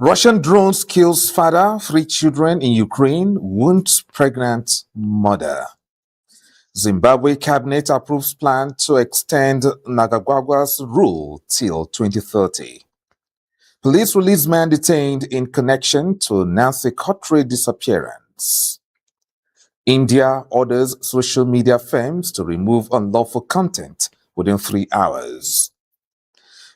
Russian drones kills father, 3 children in Ukraine, wounds pregnant mother. Zimbabwe cabinet approves plan to extend Nagagwagwa's rule till 2030. Police release man detained in connection to Nancy Cotray disappearance. India orders social media firms to remove unlawful content within 3 hours.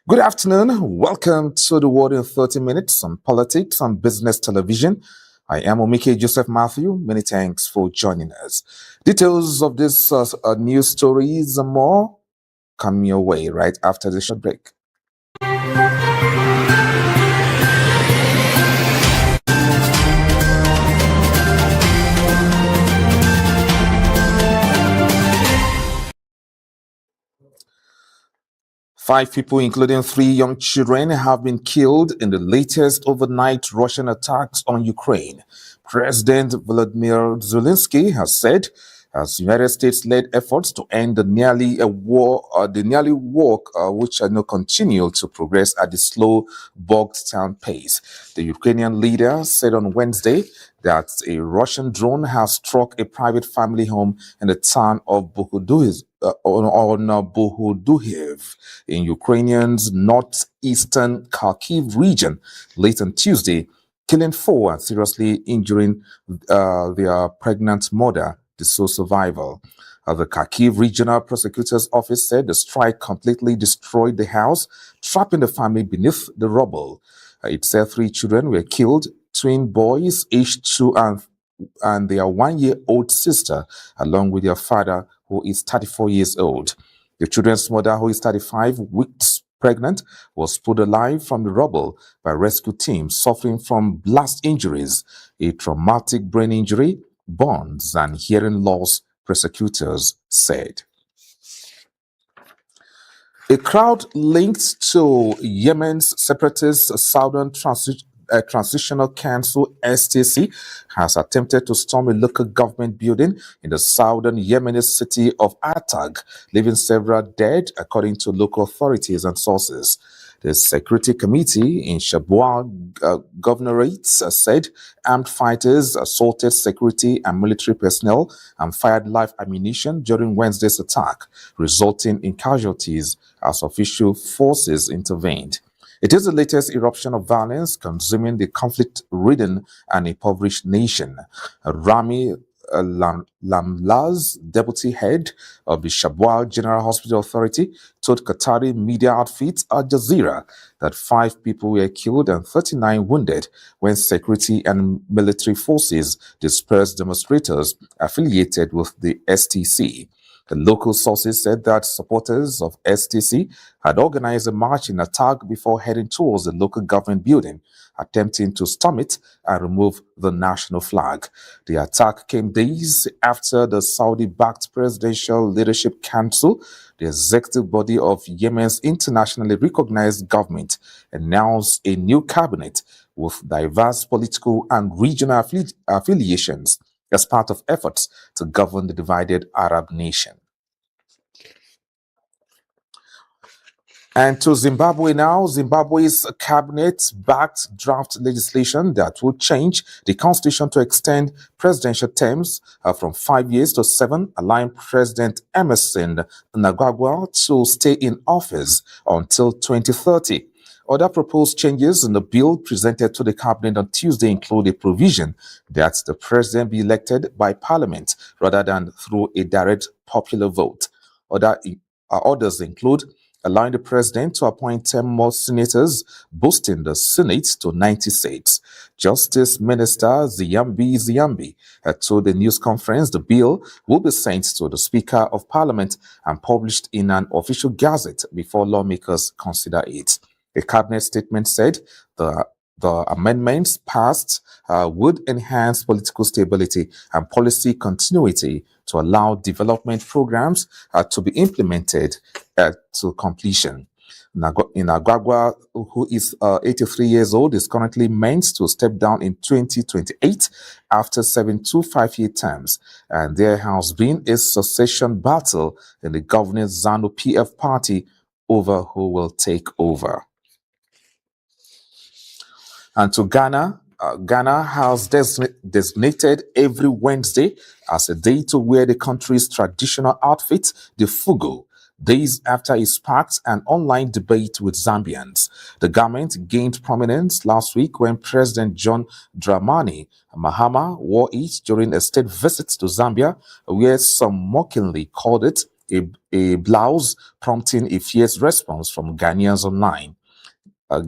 Good afternoon. Welcome to the World in 30 Minutes on Politics and Business Television. I am Omike Joseph Matthew. Many thanks for joining us. Details of this news stories and more come your way right after the short break. 5 people, including 3 young children, have been killed in the latest overnight Russian attacks on Ukraine. President Volodymyr Zelensky has said, as United States led efforts to end the war, which continue to progress at the slow, bogged-down pace. The Ukrainian leader said on Wednesday that a Russian drone has struck a private family home in the town of Bohuduhiv in Ukraine's northeastern Kharkiv region late on Tuesday, killing 4 and seriously injuring their pregnant mother, the sole survivor. The Kharkiv Regional Prosecutor's Office said the strike completely destroyed the house, trapping the family beneath the rubble. It said 3 children were killed, twin boys aged 2 and their 1-year-old sister, along with their father, who is 34 years old. The children's mother, who is 35 weeks pregnant, was pulled alive from the rubble by rescue teams suffering from blast injuries, a traumatic brain injury, burns, and hearing loss, prosecutors said. A crowd linked to Yemen's separatist Southern Transitional Council (STC) has attempted to storm a local government building in the southern Yemeni city of Atag, leaving several dead, according to local authorities and sources. The Security Committee in Shabwa Governorate said armed fighters assaulted security and military personnel and fired live ammunition during Wednesday's attack, resulting in casualties as official forces intervened. It is the latest eruption of violence consuming the conflict-ridden and impoverished nation. Rami Lamlaz, deputy head of the Shabwa General Hospital Authority, told Qatari media outfit Al Jazeera that 5 people were killed and 39 wounded when security and military forces dispersed demonstrators affiliated with the STC. The local sources said that supporters of STC had organized a march in Atag before heading towards the local government building, attempting to storm it and remove the national flag. The attack came days after the Saudi-backed Presidential Leadership Council, the executive body of Yemen's internationally recognized government, announced a new cabinet with diverse political and regional affiliations as part of efforts to govern the divided Arab nation. And to Zimbabwe now. Zimbabwe's cabinet backed draft legislation that will change the constitution to extend presidential terms from 5 years to 7, allowing President Emerson Mnangagwa to stay in office until 2030. Other proposed changes in the bill presented to the cabinet on Tuesday include a provision that the president be elected by parliament rather than through a direct popular vote. Others include allowing the president to appoint 10 more senators, boosting the Senate to 90 seats. Justice Minister Ziyambi told the news conference the bill will be sent to the Speaker of Parliament and published in an official gazette before lawmakers consider it. A cabinet statement said the amendments passed would enhance political stability and policy continuity to allow development programs to be implemented to completion. Mnangagwa, who is 83 years old, is currently meant to step down in 2028 after serving 2 5-year terms, and there has been a succession battle in the governing ZANU-PF party over who will take over. And to Ghana, Ghana has designated every Wednesday as a day to wear the country's traditional outfit, the fugu, days after it sparked an online debate with Zambians. The garment gained prominence last week when President John Dramani Mahama wore it during a state visit to Zambia, where some mockingly called it a blouse, prompting a fierce response from Ghanaians online.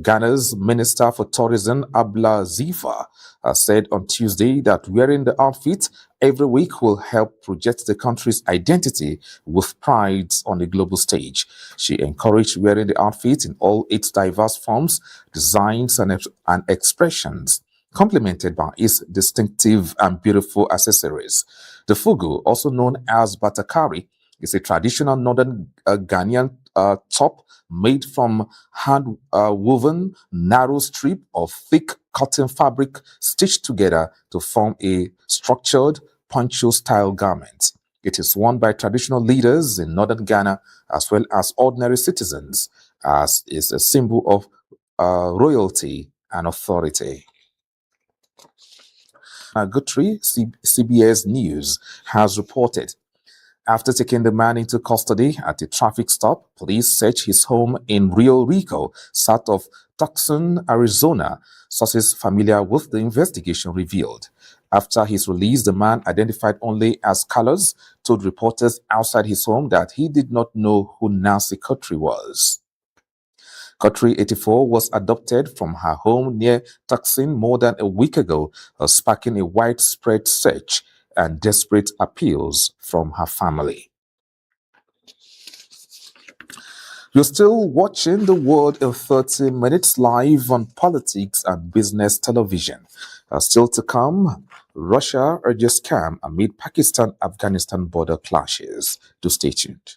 Ghana's Minister for Tourism, Abla Zifa, said on Tuesday that wearing the outfit every week will help project the country's identity with pride on the global stage. She encouraged wearing the outfit in all its diverse forms, designs, and expressions, complemented by its distinctive and beautiful accessories. The fugu, also known as batakari, is a traditional northern Ghanaian top made from hand woven narrow strip of thick cotton fabric stitched together to form a structured poncho style garment. It is worn by traditional leaders in northern Ghana as well as ordinary citizens, as is a symbol of royalty and authority. Guthrie, CBS News, has reported. After taking the man into custody at a traffic stop, police searched his home in Rio Rico, south of Tucson, Arizona, sources familiar with the investigation revealed. After his release, the man, identified only as Carlos, told reporters outside his home that he did not know who Nancy Guthrie was. Guthrie, 84, was adopted from her home near Tucson more than a week ago, sparking a widespread search and desperate appeals from her family. You're still watching The World in 30 Minutes live on Politics and Business Television. Still to come, Russia urges calm amid Pakistan-Afghanistan border clashes. Do stay tuned.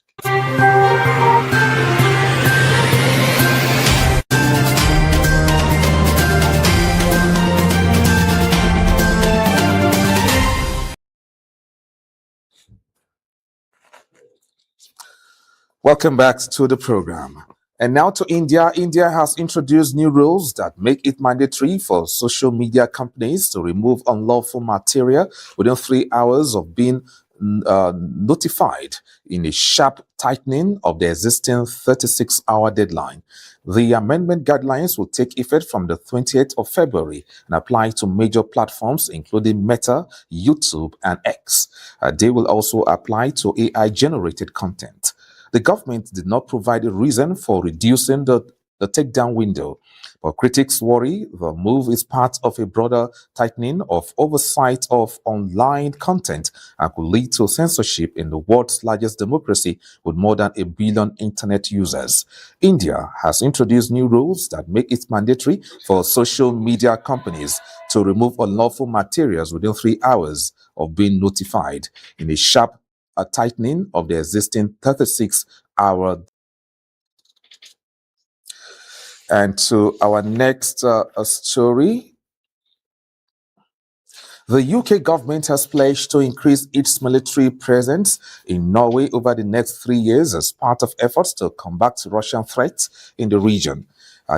Welcome back to the program. And now to India. India has introduced new rules that make it mandatory for social media companies to remove unlawful material within 3 hours of being notified, in a sharp tightening of the existing 36-hour deadline. The amendment guidelines will take effect from the 20th of February and apply to major platforms including Meta, YouTube, and X. They will also apply to AI-generated content. The government did not provide a reason for reducing the takedown window, but critics worry the move is part of a broader tightening of oversight of online content and could lead to censorship in the world's largest democracy with more than 1 billion internet users. India has introduced new rules that make it mandatory for social media companies to remove unlawful materials within 3 hours of being notified, in a sharp tightening of the existing 36-hour. And to our next story, the UK government has pledged to increase its military presence in Norway over the next 3 years as part of efforts to combat Russian threats in the region.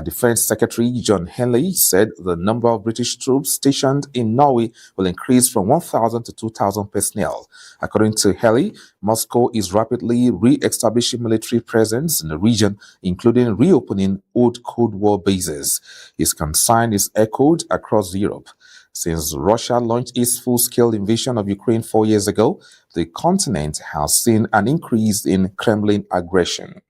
Defense Secretary John Henley said the number of British troops stationed in Norway will increase from 1,000 to 2,000 personnel. According to Henley, Moscow is rapidly re-establishing military presence in the region, including reopening old Cold War bases. His concern is echoed across Europe. Since Russia launched its full-scale invasion of Ukraine 4 years ago, the continent has seen an increase in Kremlin aggression.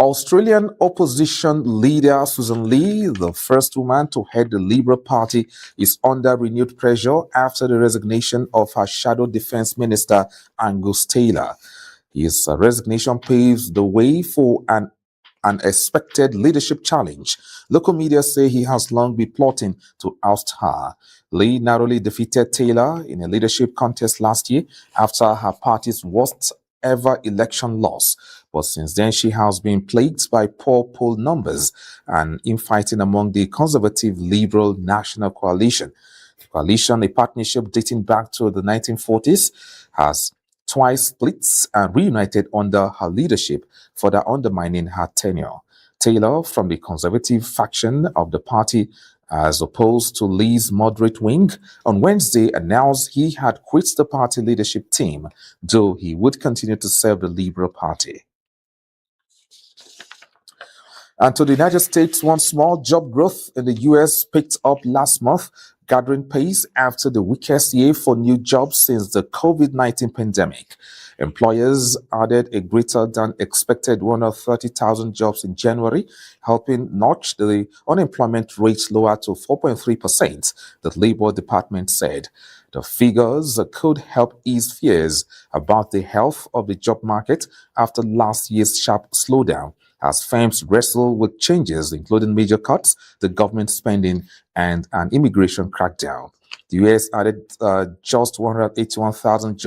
Australian opposition leader Susan Lee, the first woman to head the Liberal Party, is under renewed pressure after the resignation of her shadow defense minister, Angus Taylor. His resignation paves the way for an unexpected leadership challenge. Local media say he has long been plotting to oust her. Lee narrowly defeated Taylor in a leadership contest last year after her party's worst ever election loss. But since then, she has been plagued by poor poll numbers and infighting among the Conservative Liberal National Coalition. The coalition, a partnership dating back to the 1940s, has twice split and reunited under her leadership, further undermining her tenure. Taylor, from the conservative faction of the party, as opposed to Lee's moderate wing, on Wednesday announced he had quit the party leadership team, though he would continue to serve the Liberal Party. And to the United States, once more, job growth in the U.S. picked up last month, gathering pace after the weakest year for new jobs since the COVID-19 pandemic. Employers added a greater than expected 130,000 jobs in January, helping notch the unemployment rate lower to 4.3%, the Labor Department said. The figures could help ease fears about the health of the job market after last year's sharp slowdown, as firms wrestle with changes, including major cuts to government spending and an immigration crackdown. The U.S. added just 181,000 jobs